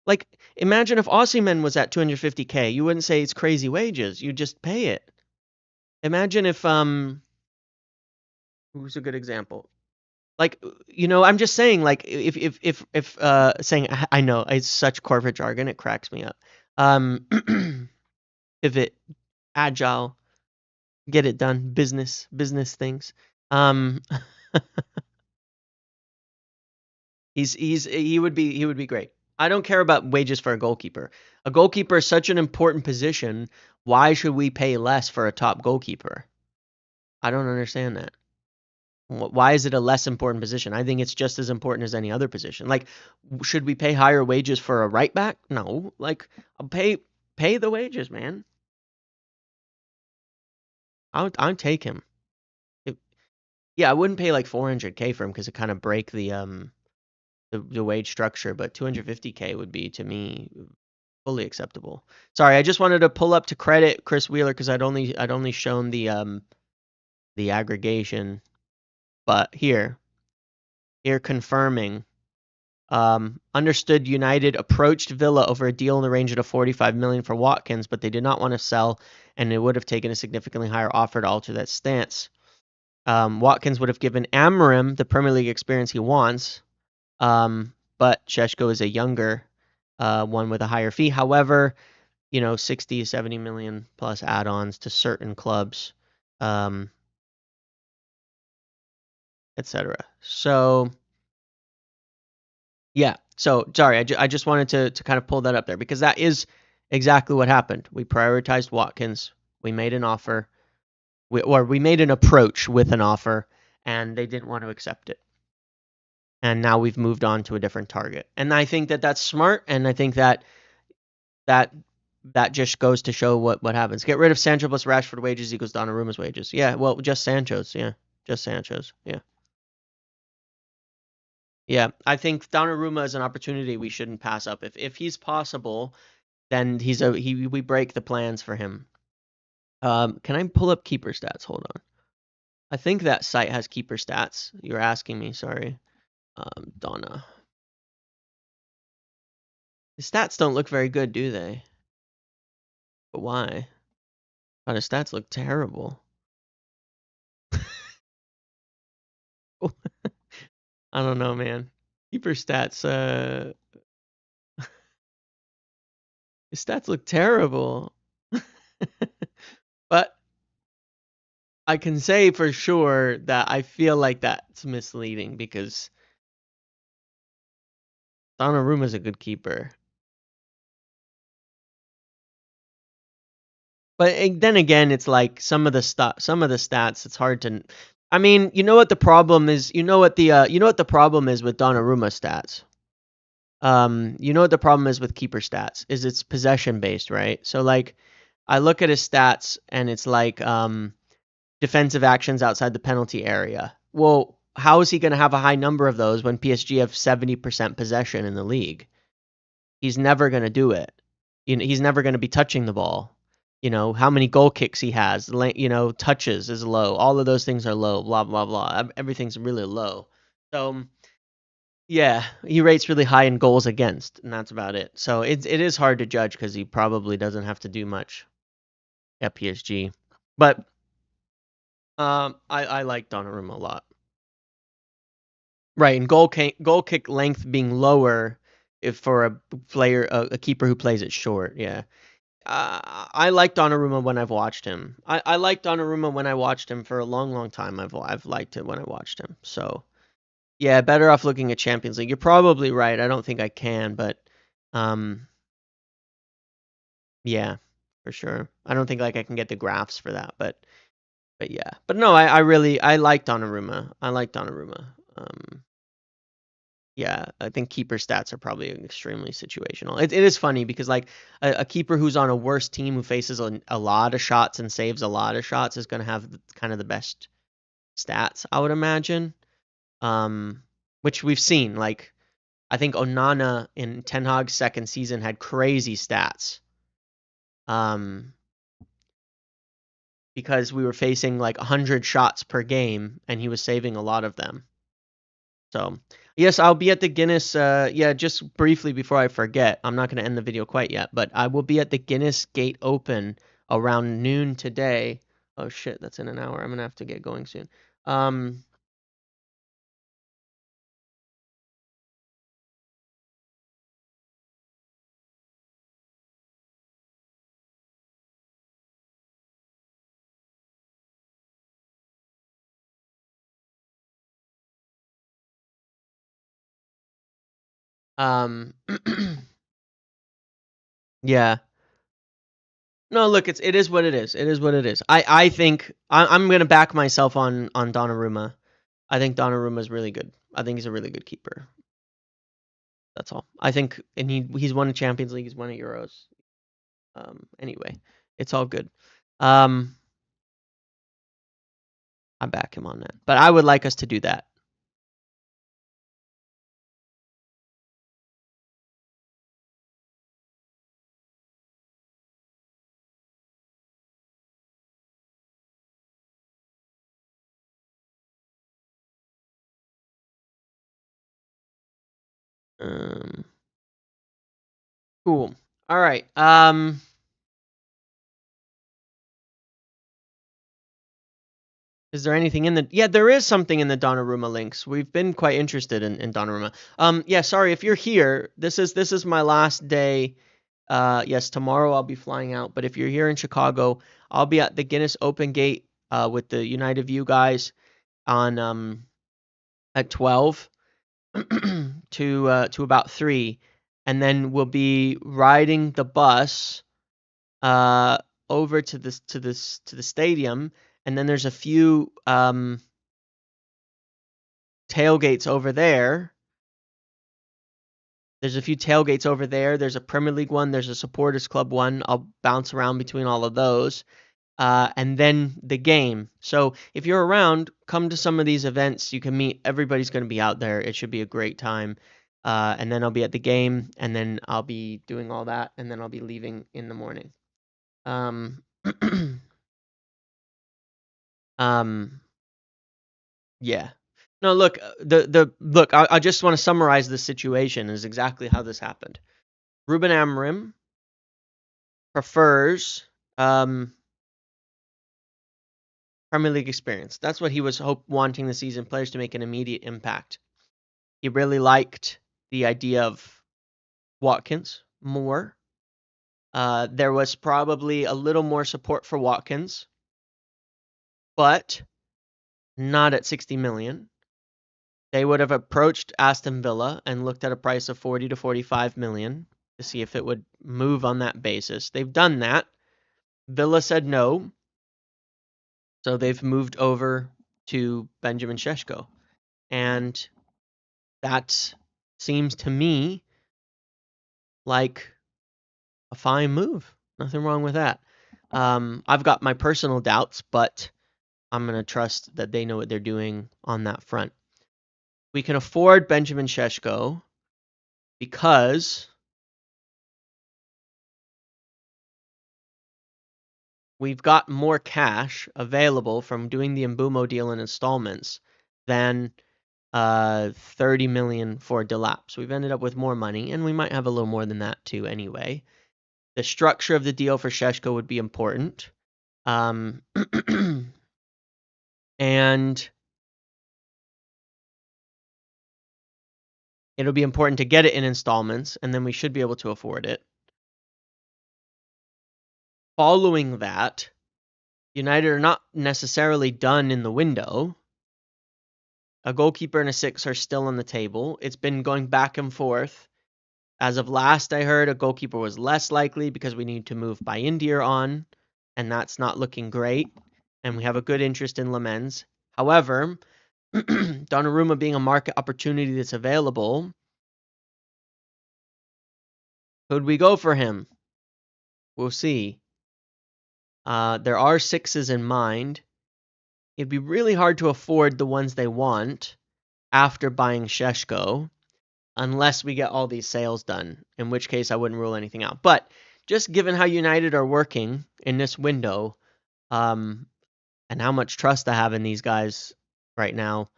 Like, imagine if Osimhen was at 250K, you wouldn't say it's crazy wages. You just pay it. Imagine if who's a good example? Like, I'm just saying, like, if saying, I know it's such corporate jargon, it cracks me up. If it agile, get it done, business things. Um, he would be great. I don't care about wages for a goalkeeper. A goalkeeper is such an important position. Why should we pay less for a top goalkeeper? I don't understand that. Why is it a less important position? I think it's just as important as any other position. Like, should we pay higher wages for a right back? No. Like, pay the wages, man. I'll take him. Yeah, I wouldn't pay like 400K for him because it kind of break the wage structure, but 250K would be, to me, fully acceptable. Sorry, I just wanted to pull up to credit Chris Wheeler because I'd only shown the aggregation, but here confirming. Understood United approached Villa over a deal in the range of 45 million for Watkins, but they did not want to sell, and it would have taken a significantly higher offer to alter that stance. Watkins would have given Amorim the Premier League experience he wants, but Seshko is a younger one with a higher fee. However, 60, 70 million plus add-ons to certain clubs, etc. So, yeah. So, sorry, I just wanted to kind of pull that up there because that is exactly what happened. We prioritized Watkins. We made an offer, we made an approach with an offer, and they didn't want to accept it. And now we've moved on to a different target. And I think that that's smart, and I think that just goes to show what happens. Get rid of Sancho plus Rashford wages equals Donnarumma's wages. Yeah, well, just Sancho's. Yeah, just Sancho's. Yeah. Yeah, I think Donnarumma is an opportunity we shouldn't pass up. If he's possible, then we break the plans for him. Can I pull up keeper stats? Hold on. I think that site has keeper stats. You're asking me, sorry. Donna. His stats don't look very good, do they? But why? Oh, his stats look terrible. I don't know, man. Keeper stats, his stats look terrible. But I can say for sure that I feel like that's misleading because Donnarumma's a good keeper. But then again, it's like some of the stats, it's hard to. I mean, you know what the problem is? You know what the problem is with Donnarumma stats? You know what the problem is with keeper stats? Is it's possession based, right? So like, I look at his stats and it's like defensive actions outside the penalty area. Well, how is he going to have a high number of those when PSG have 70% possession in the league? He's never going to do it. He's never going to be touching the ball. How many goal kicks he has, touches is low. All of those things are low, blah, blah, blah. Everything's really low. So, yeah, he rates really high in goals against, and that's about it. So it is hard to judge because he probably doesn't have to do much at PSG. But I like Donnarumma a lot. Right, and goal kick length being lower if for a keeper who plays it short. Yeah. I like Donnarumma when I've watched him. I liked Donnarumma when I watched him for a long, long time. I've liked it when I watched him. So yeah, better off looking at Champions League. You're probably right. I don't think I can, but yeah, for sure. I don't think like I can get the graphs for that, but yeah. But no, I really like Donnarumma. I like Donnarumma. Yeah, I think keeper stats are probably extremely situational. It is funny because like a keeper who's on a worse team who faces a lot of shots and saves a lot of shots is going to have kind of the best stats, I would imagine. Which we've seen. Like I think Onana in Ten Hag's second season had crazy stats. Because we were facing like 100 shots per game and he was saving a lot of them. So, yes, I'll be at the Guinness. Yeah, just briefly before I forget, I'm not going to end the video quite yet, but I will be at the Guinness Gate Open around noon today. Oh shit, that's in an hour. I'm going to have to get going soon. Um, um, yeah. No, look, it is what it is. It is what it is. I think I'm gonna back myself on Donnarumma. I think Donnarumma is really good. I think he's a really good keeper. That's all. I think, and he's won a Champions League. He's won a Euros. Anyway, it's all good. I back him on that. But I would like us to do that. Um, cool. All right. Is there anything in the? Yeah, there is something in the Donnarumma links. We've been quite interested in Donnarumma. Yeah. Sorry if you're here. This is my last day. Yes, tomorrow I'll be flying out. But if you're here in Chicago, I'll be at the Guinness Open Gate with the United View guys on at 12 to about 3, and then we'll be riding the bus uh over to the stadium, and then there's a few tailgates over there. There's a few tailgates over there. There's a Premier League one. There's a Supporters Club one. I'll bounce around between all of those. And then the game. So if you're around, come to some of these events. You can meet. Everybody's going to be out there. It should be a great time. And then I'll be at the game, and then I'll be doing all that, and then I'll be leaving in the morning. Um, yeah. No, look, look. I just want to summarize the situation. Is exactly how this happened. Ruben Amorim prefers Premier League experience. That's what he was wanting the season players to make an immediate impact. He really liked the idea of Watkins more. There was probably a little more support for Watkins, but not at 60 million. They would have approached Aston Villa and looked at a price of 40 to 45 million to see if it would move on that basis. They've done that. Villa said no. So they've moved over to Benjamin Seshko. And that seems to me like a fine move. Nothing wrong with that. I've got my personal doubts, but I'm going to trust that they know what they're doing on that front. We can afford Benjamin Seshko because we've got more cash available from doing the Mbumo deal in installments than 30 million for Delap. So we've ended up with more money, and we might have a little more than that too anyway. The structure of the deal for Seshko would be important. And it'll be important to get it in installments, and then we should be able to afford it. Following that, United are not necessarily done in the window. A goalkeeper and a 6 are still on the table. It's been going back and forth. As of last I heard, a goalkeeper was less likely because we need to move by India on, and that's not looking great. And we have a good interest in Lamens. However, Donnarumma being a market opportunity that's available, could we go for him? We'll see. There are 6s in mind. It'd be really hard to afford the ones they want after buying Seshko, unless we get all these sales done, in which case I wouldn't rule anything out. But just given how United are working in this window, and how much trust I have in these guys right now,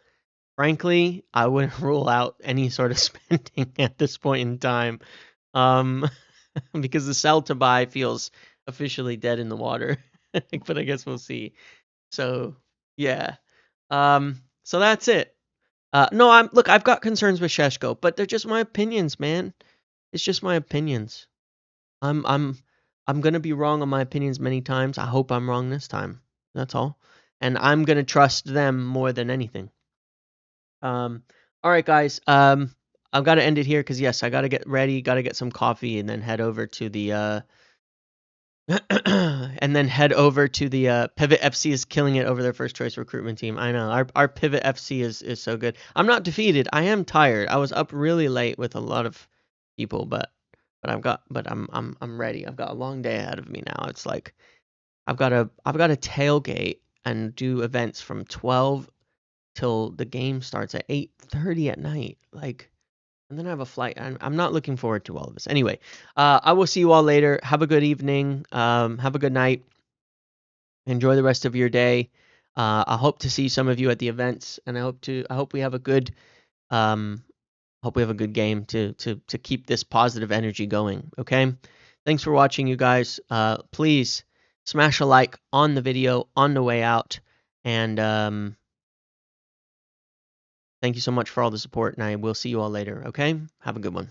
frankly, I wouldn't rule out any sort of spending at this point in time, because the sell to buy feels officially dead in the water. But I guess we'll see. So yeah, so that's it. No, I've got concerns with Seshko, but they're just my opinions, man. It's just my opinions. I'm I'm gonna be wrong on my opinions many times. I hope I'm wrong this time. That's all. And I'm gonna trust them more than anything. All right, guys. I've got to end it here because yes, I got to get ready, got to get some coffee, and then head over to the Pivot FC is killing it over their first choice recruitment team. I know our Pivot FC is so good. I'm not defeated. I am tired. I was up really late with a lot of people, but I'm ready. I've got a long day ahead of me now. It's like I've got to tailgate and do events from 12 till the game starts at 8:30 at night. Like, and then I have a flight. I'm not looking forward to all of this. Anyway, I will see you all later. Have a good evening. Have a good night. Enjoy the rest of your day. I hope to see some of you at the events, and I hope we have a good game to keep this positive energy going. Okay. Thanks for watching, you guys. Please smash a like on the video on the way out, and thank you so much for all the support, and I will see you all later, okay? Have a good one.